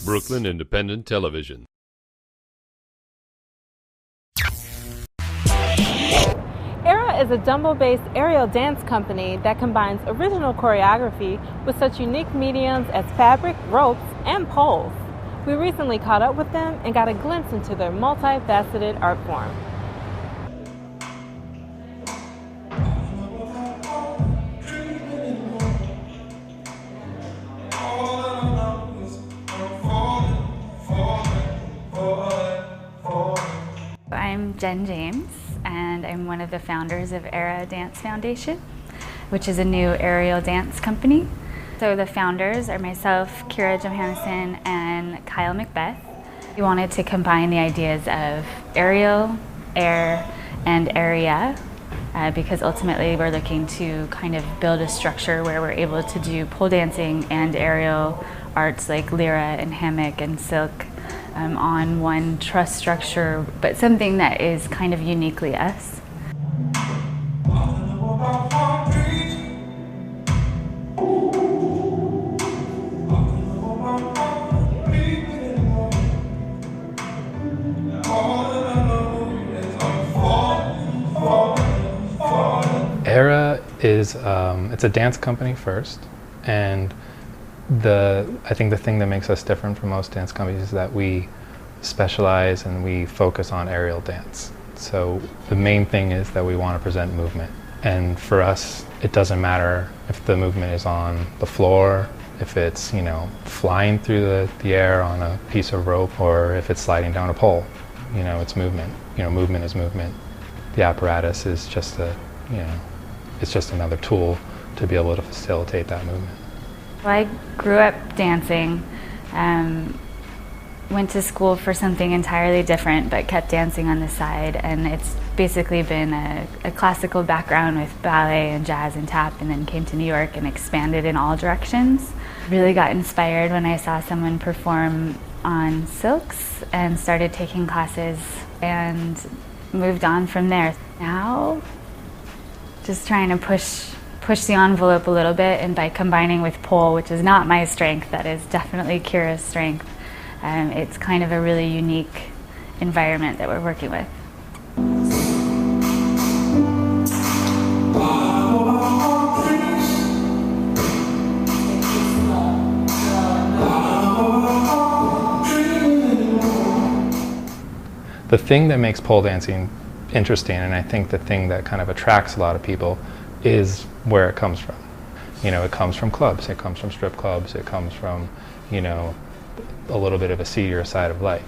Brooklyn Independent Television. Aera is a DUMBO-based aerial dance company that combines original choreography with such unique mediums as fabric, ropes, and poles. We recently caught up with them and got a glimpse into their multifaceted art form. I'm Jen James, and I'm one of the founders of Aera Dance Foundation, which is a new aerial dance company. So the founders are myself, Kira Johannesson, and Kyle Macbeth. We wanted to combine the ideas of aerial, air, and area, because ultimately we're looking to kind of build a structure where we're able to do pole dancing and aerial arts like lyra and hammock and silk on one truss structure, but something that is kind of uniquely us. Aera is it's a dance company first, and I think the thing that makes us different from most dance companies is that we specialize and we focus on aerial dance. So the main thing is that we want to present movement, and for us it doesn't matter if the movement is on the floor, if it's flying through the air on a piece of rope, or if it's sliding down a pole. It's movement. Movement is movement. The apparatus is just it's just another tool to be able to facilitate that movement. Well, I grew up dancing, went to school for something entirely different, but kept dancing on the side, and it's basically been a classical background with ballet and jazz and tap, and then came to New York and expanded in all directions. Really got inspired when I saw someone perform on silks and started taking classes and moved on from there. Now, just trying to push the envelope a little bit, and by combining with pole, which is not my strength, that is definitely Kira's strength, it's kind of a really unique environment that we're working with. The thing that makes pole dancing interesting, and I think the thing that kind of attracts a lot of people, is where it comes from. It comes from clubs, it comes from strip clubs, it comes from, a little bit of a seedier side of life.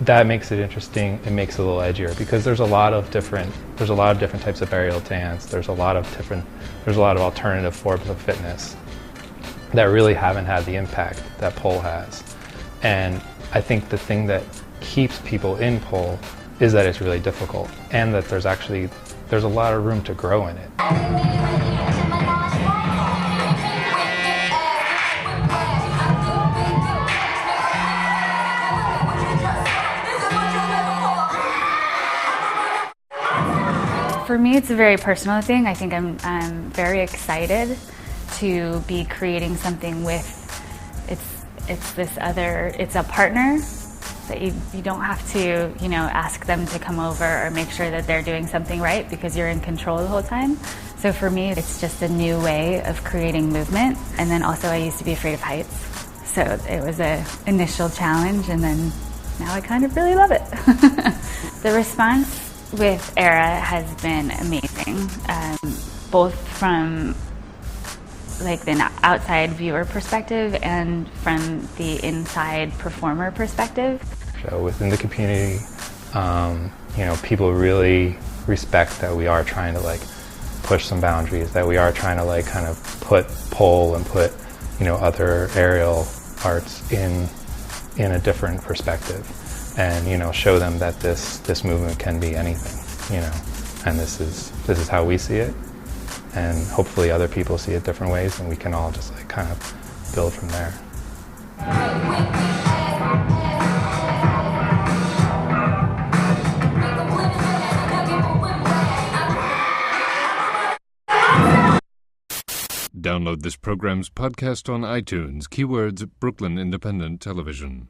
That makes it interesting. It makes it a little edgier because there's a lot of different types of aerial dance. There's a lot of alternative forms of fitness that really haven't had the impact that pole has. And I think the thing that keeps people in pole is that it's really difficult, and that there's a lot of room to grow in it. For me, it's a very personal thing. I think I'm very excited to be creating something with, it's a partner that you don't have to, ask them to come over or make sure that they're doing something right, because you're in control the whole time. So for me, it's just a new way of creating movement. And then also I used to be afraid of heights. So it was an initial challenge, and then now I kind of really love it. The response with Aera has been amazing, both from the outside viewer perspective and from the inside performer perspective. So within the community, people really respect that we are trying to push some boundaries, that we are trying to kind of put pole and put other aerial arts in a different perspective, and show them that this movement can be anything, and this is how we see it, and hopefully other people see it different ways, and we can all just kind of build from there. Download Download this program's podcast on iTunes. Keywords Brooklyn Independent Television.